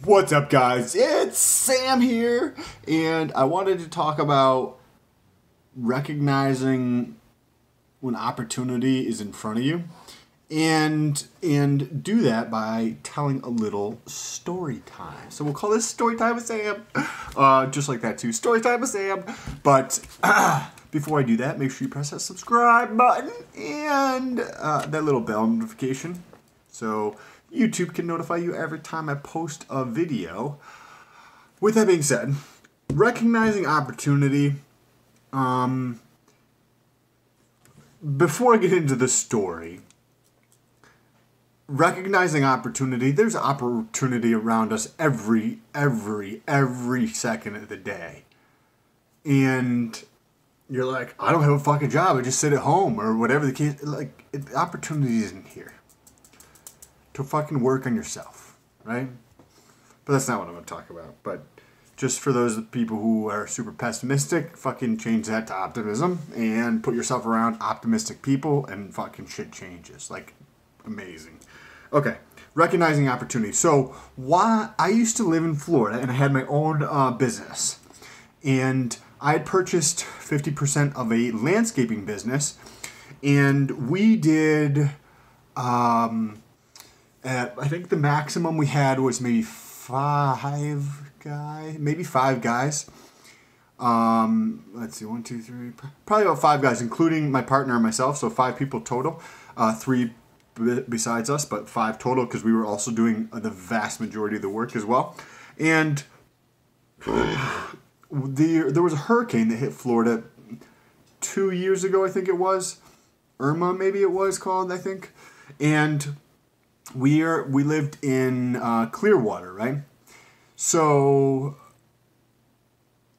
What's up, guys? It's Sam here, and I wanted to talk about recognizing when opportunity is in front of you, and do that by telling a little story time. So we'll call this story time with Sam, just like that too. Story time with Sam. But before I do that, make sure you press that subscribe button and that little bell notification, so YouTube can notify you every time I post a video. With that being said, recognizing opportunity. Before I get into the story, recognizing opportunity, there's opportunity around us every second of the day. And you're like, I don't have a fucking job, I just sit at home, or whatever the case. Like, opportunity isn't here to fucking work on yourself, right? But that's not what I'm going to talk about. But just for those people who are super pessimistic, fucking change that to optimism and put yourself around optimistic people and fucking shit changes. Like, amazing. Okay, recognizing opportunity. So, why I used to live in Florida and I had my own business. And I had purchased 50% of a landscaping business. And we did... I think the maximum we had was maybe five guys. Let's see, 1, 2, 3, probably about 5 guys, including my partner and myself. So 5 people total. 3 besides us, but 5 total because we were also doing the vast majority of the work as well. And there was a hurricane that hit Florida 2 years ago, I think it was. Irma, maybe it was called, I think. And we lived in Clearwater, right? So,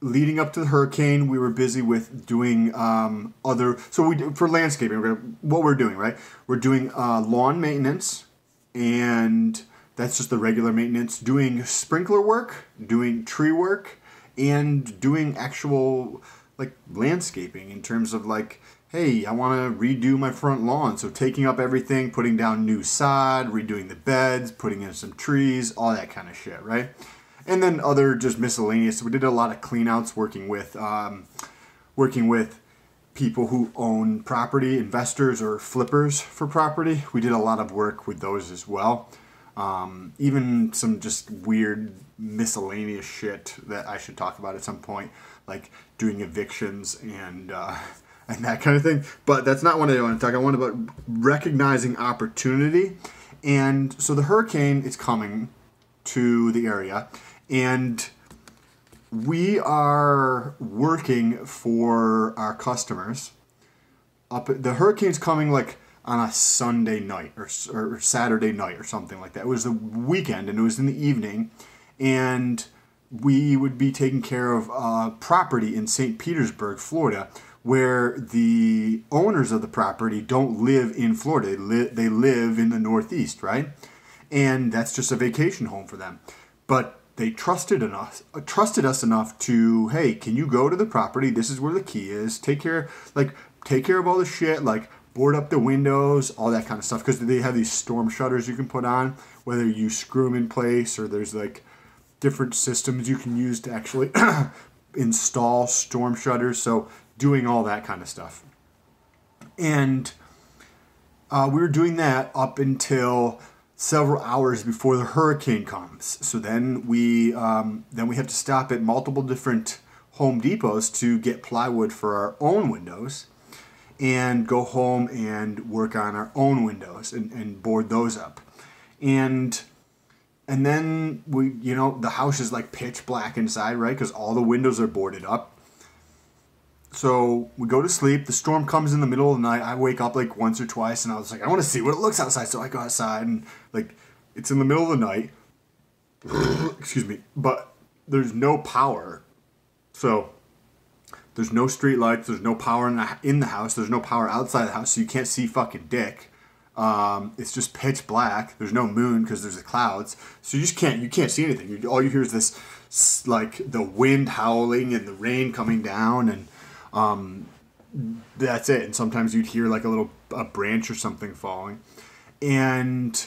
leading up to the hurricane, we were busy with doing for landscaping, what we're doing, right? We're doing lawn maintenance, and that's just the regular maintenance. Doing sprinkler work, doing tree work, and doing actual like landscaping in terms of like, hey, I want to redo my front lawn. So taking up everything, putting down new sod, redoing the beds, putting in some trees, all that kind of shit, right? And then other just miscellaneous. We did a lot of cleanouts working with people who own property, investors or flippers for property. We did a lot of work with those as well. Even some just weird miscellaneous shit that I should talk about at some point, like doing evictions and that kind of thing. But that's not what I want to talk. I want about recognizing opportunity. And so the hurricane is coming to the area, and we are working for our customers. The hurricane's coming like on a Sunday night or Saturday night or something like that. It was the weekend, and it was in the evening, and we would be taking care of property in St. Petersburg, Florida, where the owners of the property don't live in Florida. They live in the Northeast, right? And that's just a vacation home for them. But they trusted us enough to, hey, can you go to the property? This is where the key is. Take care of all the shit, like board up the windows, all that kind of stuff. Because they have these storm shutters you can put on, whether you screw them in place or there's like different systems you can use to actually install storm shutters. So doing all that kind of stuff. And we were doing that up until several hours before the hurricane comes. So then we have to stop at multiple different Home Depots to get plywood for our own windows and go home and work on our own windows and board those up. And then the house is like pitch black inside, right? Because all the windows are boarded up. So we go to sleep. The storm comes in the middle of the night. I wake up like once or twice, and I was like, I want to see what it looks outside. So I go outside, and like it's in the middle of the night. Excuse me, but there's no power. So there's no street lights. There's no power in the house. There's no power outside the house, so you can't see fucking dick. It's just pitch black. There's no moon because there's the clouds, so you can't see anything. All you hear is this like the wind howling and the rain coming down, and that's it. And sometimes you'd hear like a branch or something falling. And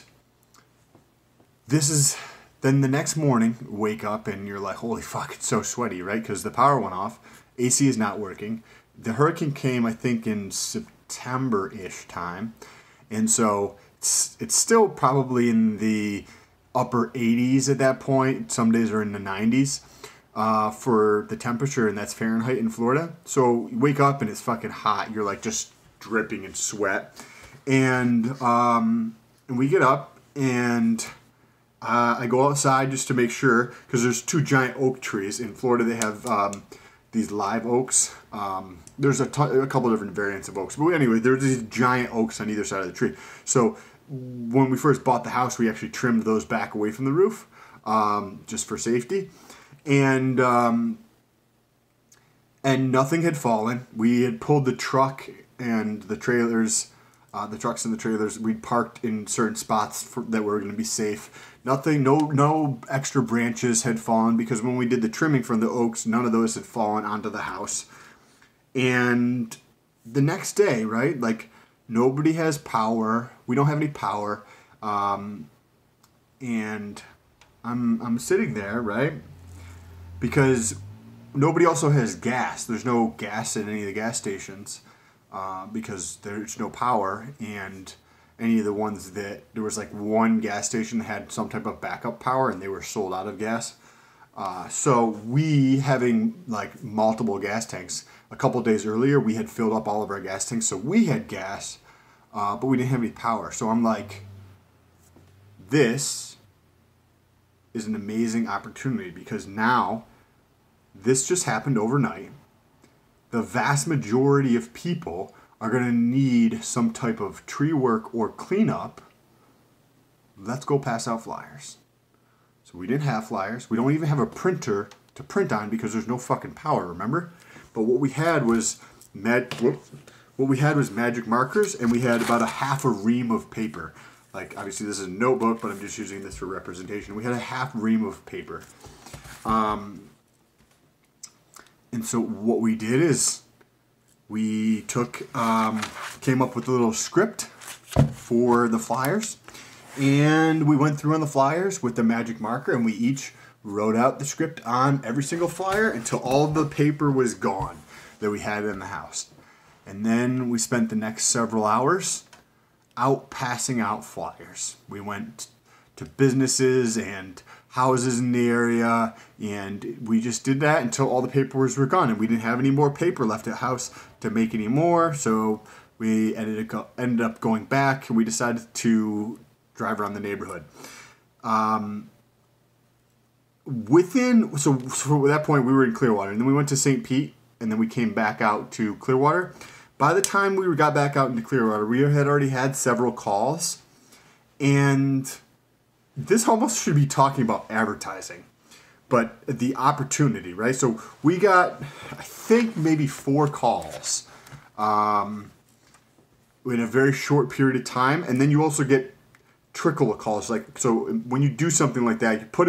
this is Then the next morning, wake up and you're like, holy fuck, it's so sweaty, right? Because the power went off. AC is not working. The hurricane came, I think, in September-ish time. And so it's still probably in the upper 80s at that point. Some days are in the 90s for the temperature, and that's Fahrenheit in Florida. So you wake up and it's fucking hot. You're like just dripping in sweat. And we get up and I go outside just to make sure, because there's 2 giant oak trees. In Florida they have these live oaks. There's a couple different variants of oaks. But anyway, there's these giant oaks on either side of the tree. So when we first bought the house, we actually trimmed those back away from the roof just for safety. And nothing had fallen. We had pulled the truck and the trailers, the trucks and the trailers, we'd parked in certain spots that were going to be safe. Nothing, no extra branches had fallen, because when we did the trimming from the oaks, none of those had fallen onto the house. And the next day, right, like nobody has power. We don't have any power. And I'm sitting there, right, because nobody also has gas. There's no gas at any of the gas stations because there's no power. And any of the ones that, there was like one gas station that had some type of backup power and they were sold out of gas. So we, having like multiple gas tanks, a couple days earlier we had filled up all of our gas tanks, so we had gas, but we didn't have any power. So I'm like, this is an amazing opportunity, because now this just happened overnight. The vast majority of people are going to need some type of tree work or cleanup. Let's go pass out flyers. So we didn't have flyers. We don't even have a printer to print on because there's no fucking power, remember? But what we had was magic markers, and we had about a half a ream of paper. Like, obviously this is a notebook, but I'm just using this for representation. We had a half ream of paper. And so what we did is we came up with a little script for the flyers, and we went through on the flyers with the magic marker, and we each wrote out the script on every single flyer until all the paper was gone that we had in the house. And then we spent the next several hours out passing out flyers. We went to businesses and houses in the area, and we just did that until all the papers were gone, and we didn't have any more paper left at the house to make any more. So we ended up going back, and we decided to drive around the neighborhood. So at that point we were in Clearwater, and then we went to St. Pete, and then we came back out to Clearwater. By the time we got back out into Clearwater, we had already had several calls, and this almost should be talking about advertising, but the opportunity, right? So we got, I think, maybe 4 calls in a very short period of time, and then you also get trickle of calls. Like, so when you do something like that, you put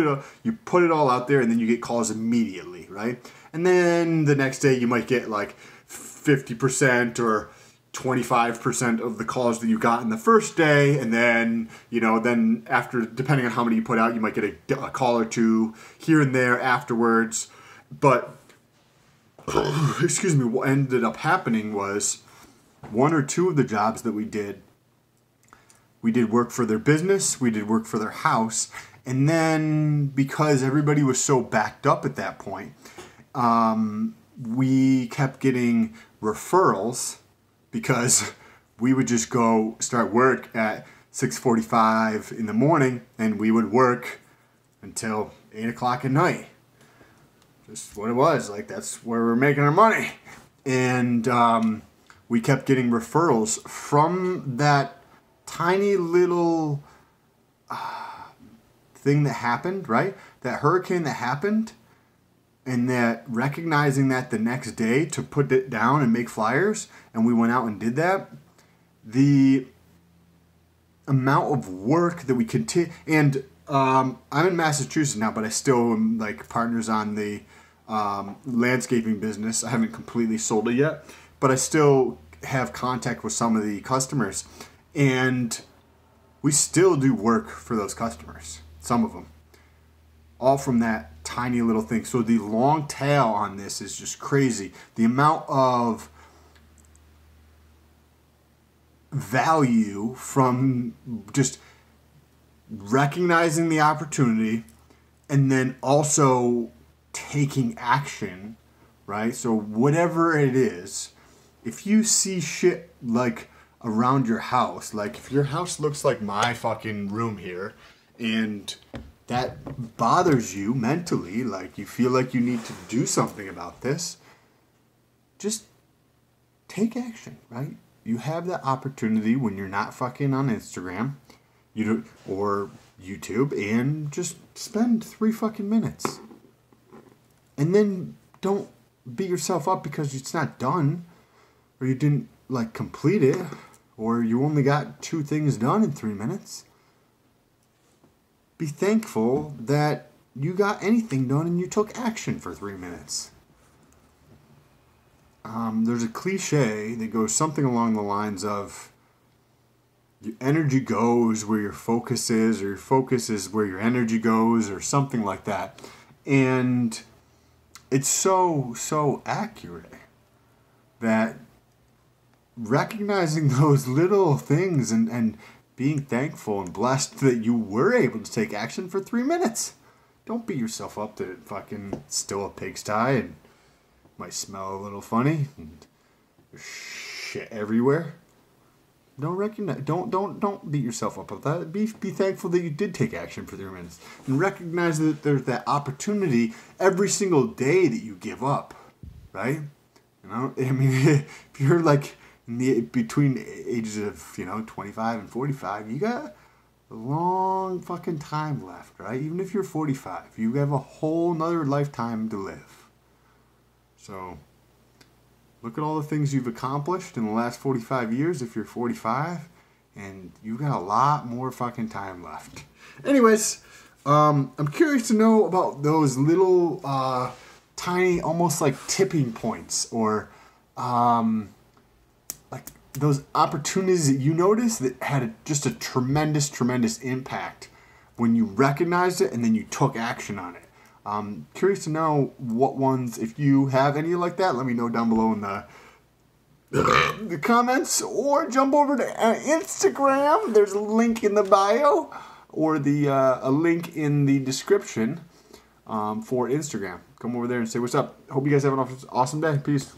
it all out there, and then you get calls immediately, right? And then the next day you might get like 50% or 25% of the calls that you got in the first day, and then, then after, depending on how many you put out, you might get a call or 2 here and there afterwards. But excuse me, what ended up happening was 1 or 2 of the jobs that we did work for their business, we did work for their house, and then because everybody was so backed up at that point, we kept getting referrals, because we would just go start work at 6:45 in the morning, and we would work until 8 o'clock at night. Just what it was. Like, that's where we're making our money. And we kept getting referrals from that tiny little thing that happened, right? That hurricane that happened. And that recognizing that the next day to put it down and make flyers, and we went out and did that, the amount of work that we continue, and I'm in Massachusetts now, but I still am like partners on the landscaping business. I haven't completely sold it yet, but I still have contact with some of the customers, and we still do work for those customers, some of them. all from that tiny little thing. So the long tail on this is just crazy. The amount of value from just recognizing the opportunity and then also taking action, right? So whatever it is, if you see shit like around your house, like if your house looks like my fucking room here and that bothers you mentally, like you feel like you need to do something about this, just take action, right? You have that opportunity when you're not fucking on Instagram, or YouTube, and just spend 3 fucking minutes. And then don't beat yourself up because it's not done, or you didn't like complete it, or you only got 2 things done in 3 minutes. Be thankful that you got anything done and you took action for 3 minutes. There's a cliche that goes something along the lines of your energy goes where your focus is, or your focus is where your energy goes, or something like that. And it's so accurate that recognizing those little things and being thankful and blessed that you were able to take action for 3 minutes. Don't beat yourself up that it fucking still a pigsty and might smell a little funny and there's shit everywhere. Don't beat yourself up with that. Be thankful that you did take action for 3 minutes and recognize that there's that opportunity every single day that you give up, right? You know, I mean, if you're like between ages of 25 and 45, you got a long fucking time left, right? Even if you're 45, you have a whole nother lifetime to live. So look at all the things you've accomplished in the last 45 years if you're 45, and you got a lot more fucking time left. Anyways, I'm curious to know about those little tiny, almost like tipping points, or like those opportunities that you noticed that had just a tremendous impact when you recognized it and then you took action on it. Curious to know what ones, if you have any like that, let me know down below in the comments, or jump over to Instagram. There's a link in the bio, or a link in the description for Instagram. Come over there and say what's up. Hope you guys have an awesome day. Peace.